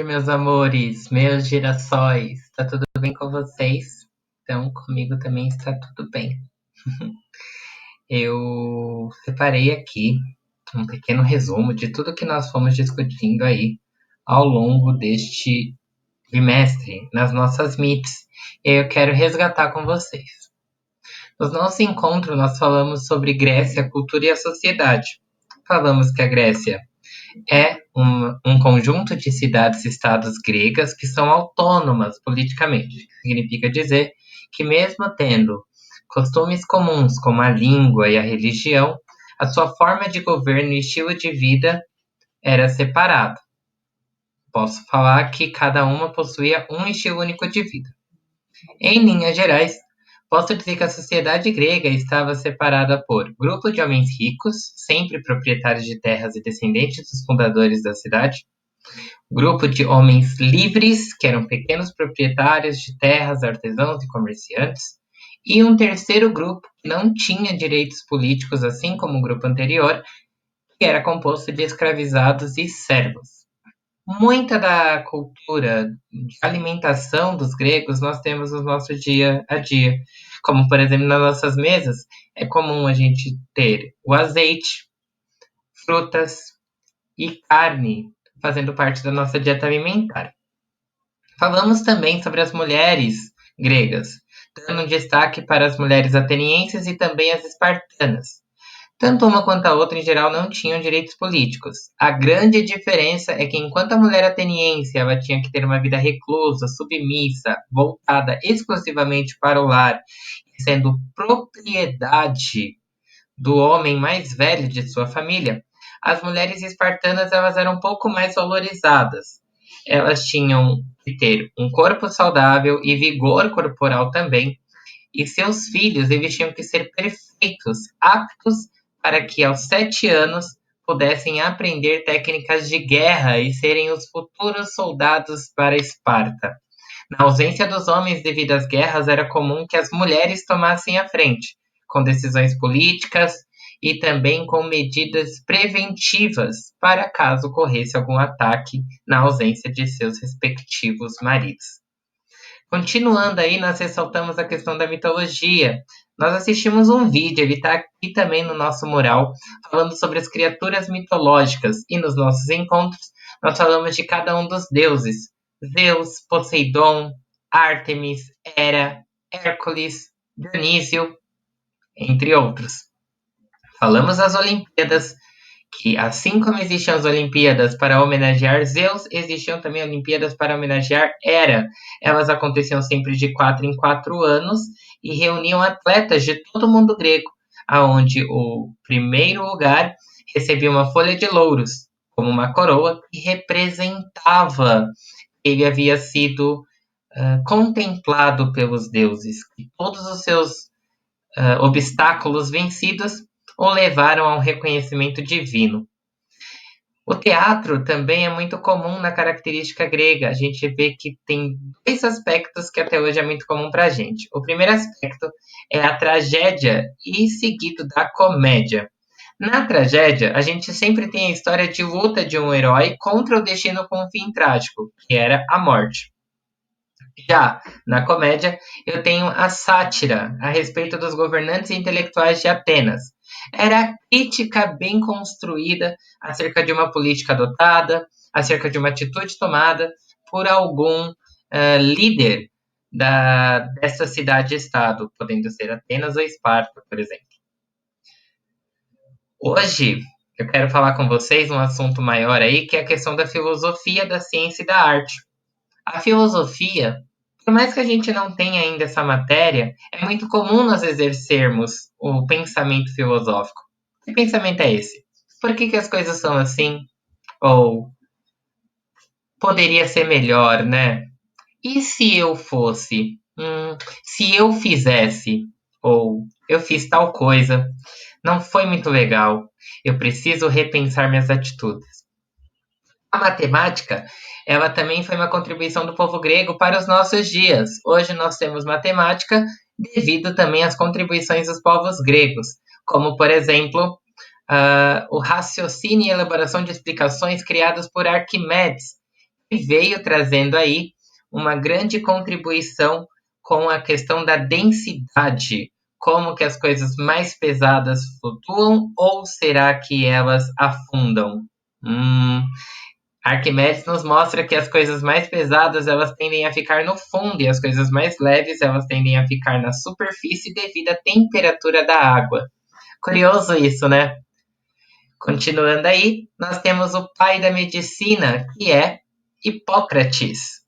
Meus amores, meus girassóis, tá tudo bem com vocês? Então, comigo também está tudo bem. Eu separei aqui um pequeno resumo de tudo que nós fomos discutindo aí ao longo deste trimestre nas nossas meets. E eu quero resgatar com vocês. No nosso encontro, nós falamos sobre Grécia, a cultura e a sociedade. Falamos que a Grécia é um conjunto de cidades-estados gregas que são autônomas politicamente. Significa dizer que, mesmo tendo costumes comuns como a língua e a religião, a sua forma de governo e estilo de vida era separado. Posso falar que cada uma possuía um estilo único de vida. Em linhas gerais, posso dizer que a sociedade grega estava separada por grupo de homens ricos, sempre proprietários de terras e descendentes dos fundadores da cidade, grupo de homens livres, que eram pequenos proprietários de terras, artesãos e comerciantes, e um terceiro grupo que não tinha direitos políticos, assim como o grupo anterior, que era composto de escravizados e servos. Muita da cultura de alimentação dos gregos nós temos no nosso dia a dia. Como, por exemplo, nas nossas mesas, é comum a gente ter o azeite, frutas e carne fazendo parte da nossa dieta alimentar. Falamos também sobre as mulheres gregas, dando destaque para as mulheres atenienses e também as espartanas. Tanto uma quanto a outra, em geral, não tinham direitos políticos. A grande diferença é que, enquanto a mulher ateniense ela tinha que ter uma vida reclusa, submissa, voltada exclusivamente para o lar, sendo propriedade do homem mais velho de sua família, as mulheres espartanas elas eram um pouco mais valorizadas. Elas tinham que ter um corpo saudável e vigor corporal também, e seus filhos eles tinham que ser perfeitos, aptos para que aos 7 anos pudessem aprender técnicas de guerra e serem os futuros soldados para Esparta. Na ausência dos homens devido às guerras, era comum que as mulheres tomassem a frente, com decisões políticas e também com medidas preventivas para caso ocorresse algum ataque na ausência de seus respectivos maridos. Continuando aí, nós ressaltamos a questão da mitologia. Nós assistimos um vídeo, ele está aqui também no nosso mural, falando sobre as criaturas mitológicas. E nos nossos encontros, nós falamos de cada um dos deuses. Zeus, Poseidon, Ártemis, Hera, Hércules, Dionísio, entre outros. Falamos das Olimpíadas, que assim como existiam as Olimpíadas para homenagear Zeus, existiam também Olimpíadas para homenagear Hera. Elas aconteciam sempre de 4 em 4 anos e reuniam atletas de todo o mundo grego, aonde o primeiro lugar recebia uma folha de louros, como uma coroa que representava que ele havia sido contemplado pelos deuses, que todos os seus obstáculos vencidos o levaram a um reconhecimento divino. O teatro também é muito comum na característica grega. A gente vê que tem dois aspectos que até hoje é muito comum para a gente. O primeiro aspecto é a tragédia e seguido da comédia. Na tragédia, a gente sempre tem a história de luta de um herói contra o destino com um fim trágico, que era a morte. Já na comédia, eu tenho a sátira a respeito dos governantes e intelectuais de Atenas. Era a crítica bem construída acerca de uma política adotada, acerca de uma atitude tomada por algum líder dessa cidade-estado, podendo ser Atenas ou Esparta, por exemplo. Hoje, eu quero falar com vocês um assunto maior aí, que é a questão da filosofia, da ciência e da arte. A filosofia, por mais que a gente não tenha ainda essa matéria, é muito comum nós exercermos o pensamento filosófico. Que pensamento é esse? Por que as coisas são assim? Ou poderia ser melhor, né? E se eu fosse? Se eu fizesse? Ou eu fiz tal coisa, não foi muito legal. Eu preciso repensar minhas atitudes. A matemática, ela também foi uma contribuição do povo grego para os nossos dias. Hoje nós temos matemática devido também às contribuições dos povos gregos, como, por exemplo, o raciocínio e elaboração de explicações criadas por Arquimedes, e veio trazendo aí uma grande contribuição com a questão da densidade. Como que as coisas mais pesadas flutuam ou será que elas afundam? Arquimedes nos mostra que as coisas mais pesadas elas tendem a ficar no fundo e as coisas mais leves elas tendem a ficar na superfície devido à temperatura da água. Curioso isso, né? Continuando aí, nós temos o pai da medicina, que é Hipócrates.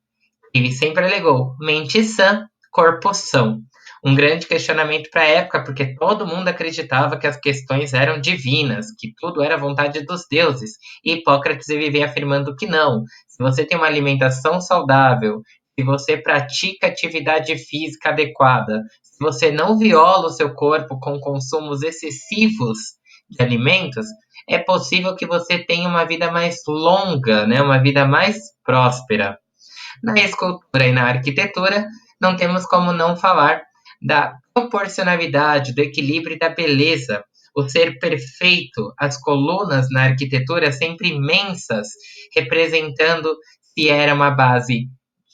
Ele sempre alegou mente sã, corpo são. Um grande questionamento para a época, porque todo mundo acreditava que as questões eram divinas, que tudo era vontade dos deuses. E Hipócrates vivia afirmando que não. Se você tem uma alimentação saudável, se você pratica atividade física adequada, se você não viola o seu corpo com consumos excessivos de alimentos, é possível que você tenha uma vida mais longa, né? Uma vida mais próspera. Na escultura e na arquitetura, não temos como não falar da proporcionalidade, do equilíbrio e da beleza. O ser perfeito, as colunas na arquitetura sempre imensas, representando se era uma base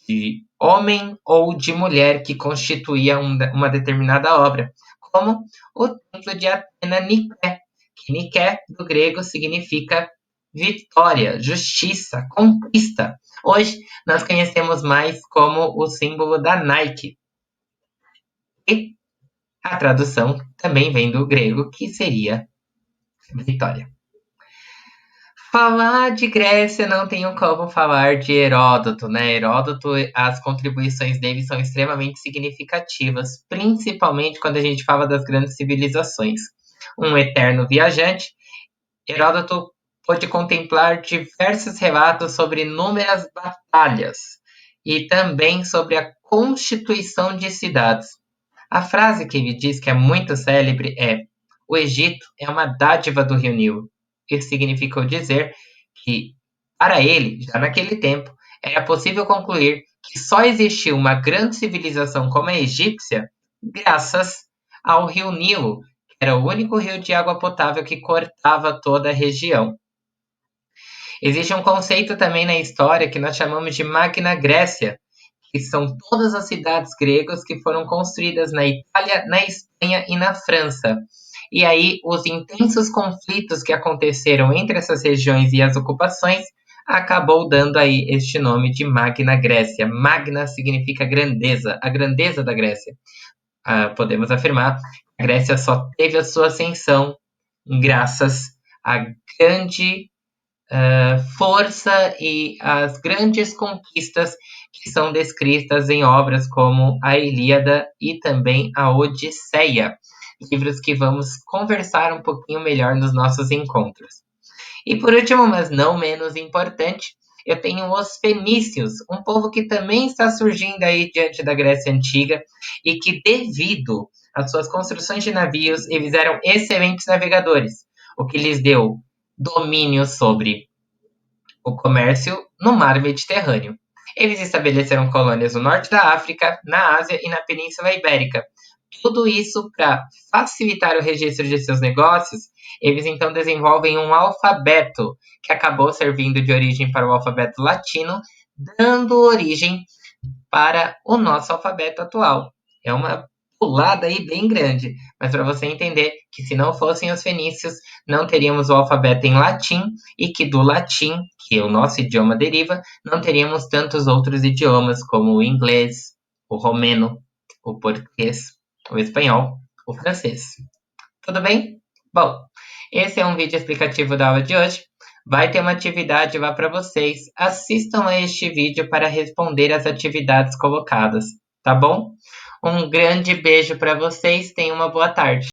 de homem ou de mulher que constituía uma determinada obra, como o templo de Atena Niké, que Niké, do grego, significa vitória, justiça, conquista. Hoje, nós conhecemos mais como o símbolo da Nike. E a tradução também vem do grego, que seria vitória. Falar de Grécia não tenho como falar de Heródoto, né? Heródoto, as contribuições dele são extremamente significativas, principalmente quando a gente fala das grandes civilizações. Um eterno viajante, Heródoto pôde contemplar diversos relatos sobre inúmeras batalhas e também sobre a constituição de cidades. A frase que ele diz que é muito célebre é: o Egito é uma dádiva do Rio Nilo. Isso significou dizer que, para ele, já naquele tempo, era possível concluir que só existiu uma grande civilização como a egípcia graças ao Rio Nilo, que era o único rio de água potável que cortava toda a região. Existe um conceito também na história que nós chamamos de Magna Grécia, que são todas as cidades gregas que foram construídas na Itália, na Espanha e na França. E aí, os intensos conflitos que aconteceram entre essas regiões e as ocupações acabou dando aí este nome de Magna Grécia. Magna significa grandeza, a grandeza da Grécia. Podemos afirmar que a Grécia só teve a sua ascensão graças à grande força e às grandes conquistas que são descritas em obras como a Ilíada e também a Odisseia, livros que vamos conversar um pouquinho melhor nos nossos encontros. E por último, mas não menos importante, eu tenho os fenícios, um povo que também está surgindo aí diante da Grécia Antiga e que, devido às suas construções de navios, eles eram excelentes navegadores, o que lhes deu domínio sobre o comércio no mar Mediterrâneo. Eles estabeleceram colônias no norte da África, na Ásia e na Península Ibérica. Tudo isso para facilitar o registro de seus negócios, eles então desenvolvem um alfabeto que acabou servindo de origem para o alfabeto latino, dando origem para o nosso alfabeto atual. É uma pulada aí bem grande, mas para você entender que se não fossem os fenícios, não teríamos o alfabeto em latim e que do latim, que o nosso idioma deriva, não teríamos tantos outros idiomas como o inglês, o romeno, o português, o espanhol, o francês. Tudo bem? Bom, esse é um vídeo explicativo da aula de hoje. Vai ter uma atividade lá para vocês. Assistam a este vídeo para responder as atividades colocadas, tá bom? Um grande beijo para vocês. Tenham uma boa tarde.